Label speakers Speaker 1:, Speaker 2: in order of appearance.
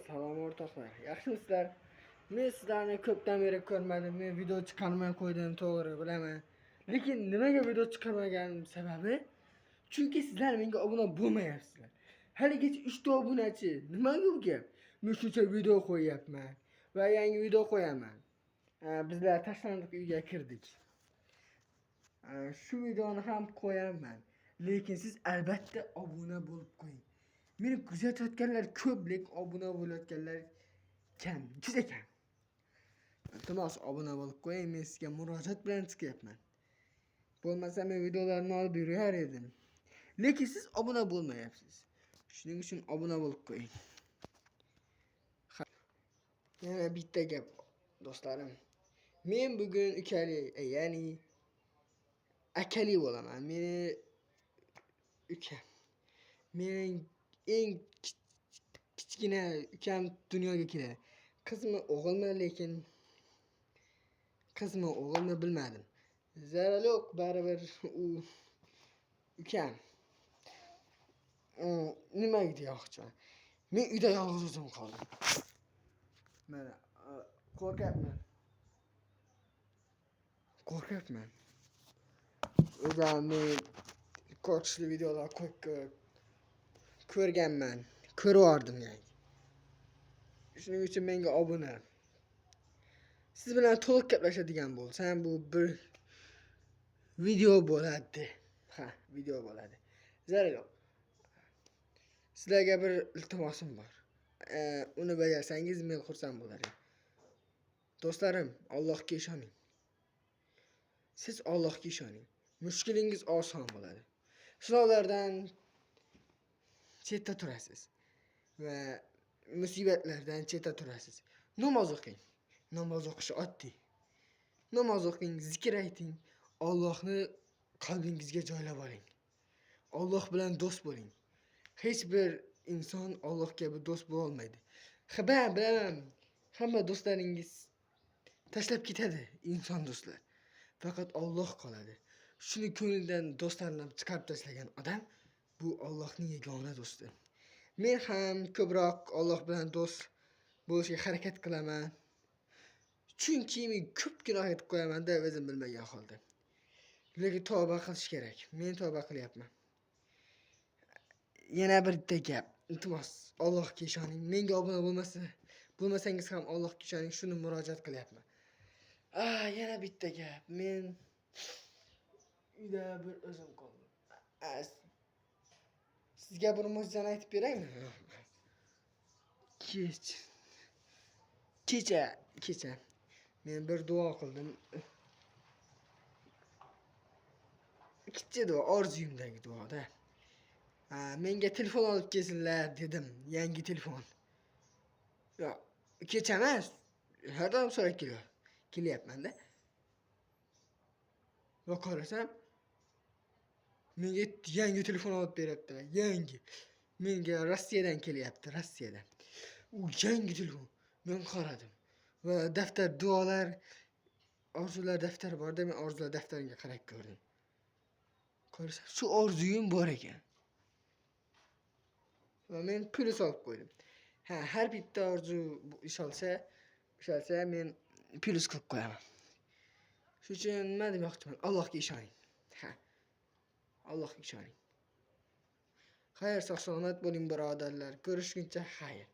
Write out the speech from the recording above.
Speaker 1: Salom o'rtoqlar. Yaxshimisizlar? Men sizlarni ko'pdan beri ko'rmadim. Men video chiqarmay qo'ydim, to'g'ri, bilaman. Lekin nimaga video chiqarmaganim sababi? Chunki sizlar menga obuna bo'lmayapsizlar. Haligacha 3 ta obunachi. Nimaga bu gap? Men shuncha video qo'yyapman va yangi video qo'yaman. Bizlar tashlandiq uyga kirdik. Shu videoni ham qo'yaman. Lekin siz albatta obuna bo'lib qo'ying. Meni kuzatayotganlar ko'p, lekin obuna bo'layotganlar kam, juda kam. Iltimos obuna bo'lib qo'ying, men sizga murojaat bilan chiqyapman. Bo'lmasa men videolarni olib yurar edim. Lekin siz obuna bo'lmayapsiz. Shuning uchun obuna bo'lib qo'ying. Yana bitta gap, do'stlarim. Men bugun ukali, ya'ni akali bo'laman. Meni ukam. Mening eng kichkina ukam dunyoga keladi. Qizmi, o'g'ilmi, lekin qizmi, o'g'ilmi bilmadim. Zarari yo'q, baribir u ukam. Nimaga deyoqchiman? Men uyda yolg'iz o'zim qoldim. Mana qo'rqyapman. O'zimni qo'rqinchli videolar ko'rganman, ko'rardim yani. Shuning uchun menga obuna. Siz bilan to'liq gaplashadigan bo'lsam, bu bir video bo'ladi. Video bo'ladi. Zarur yo'q. Sizlarga bir iltimosim bor. Uni bajarsangiz men xursand bo'larim. Do'stlarim, Allohga ishoning. Siz Allohga ishoning. Mushkulingiz oson bo'ladi. Sinovlardan chetda turasiz va musibatlardan chetda turasiz. Namoz o'qing. Namoz o'qish oddiy. Namoz o'qing, zikr ayting, Allohni qalbingizga joylab oling. Alloh bilan do'st bo'ling. Hech bir inson Alloh kabi do'st bo'la olmaydi. Bilaman, hamma do'stlaringiz tashlab ketadi, inson do'stlar. Faqat Alloh qoladi. Shuni ko'ngildan do'stlarni chiqarib tashlagan odam bu Allohning yagona do'sti. Men ham ko'proq Alloh bilan do'st bo'lishga harakat qilaman. Chunki men ko'p gunoh etib qo'yaman-da, o'zim bilmagan holda. Lekin tavba qilish kerak. Men tavba qilyapman. Yana bitta gap. Iltimos, Allohga ishoning. Menga obuna bo'lmasangiz ham Allohga ishoning, shuni murojaat qilyapman. Yana bitta gap. Men uyda bir o'zim qoldim. Sizga bir mo'jizani aytib beraymi? Kecha men bir duo qildim. Kichik duo, orzuyimdagi duoda. Menga telefon olib kelsinlar dedim, yangi telefon. Yo'q, kecha emas, har doim so'rab kelyapman-da. Va qarasam, menga yangi telefon olib beryaptilar, yangi. Menga Rossiyadan kelyapti, Rossiyadan. U yangi telefon. Men qaradim. Va daftar duolar, orzular daftari bor-da, men orzular daftariga qarab ko'rdim. Qarasam, shu orzuyim bor ekan. Va men pul solib qo'ydim. Har bitta orzu ish olsa men pul qilib qo'yaman. Shuning uchun nima demoqchiman? Allohga ishoning. Allohga ishoning. Xayr, sog' salomat bo'ling birodarlar. Ko'rishguncha xayr.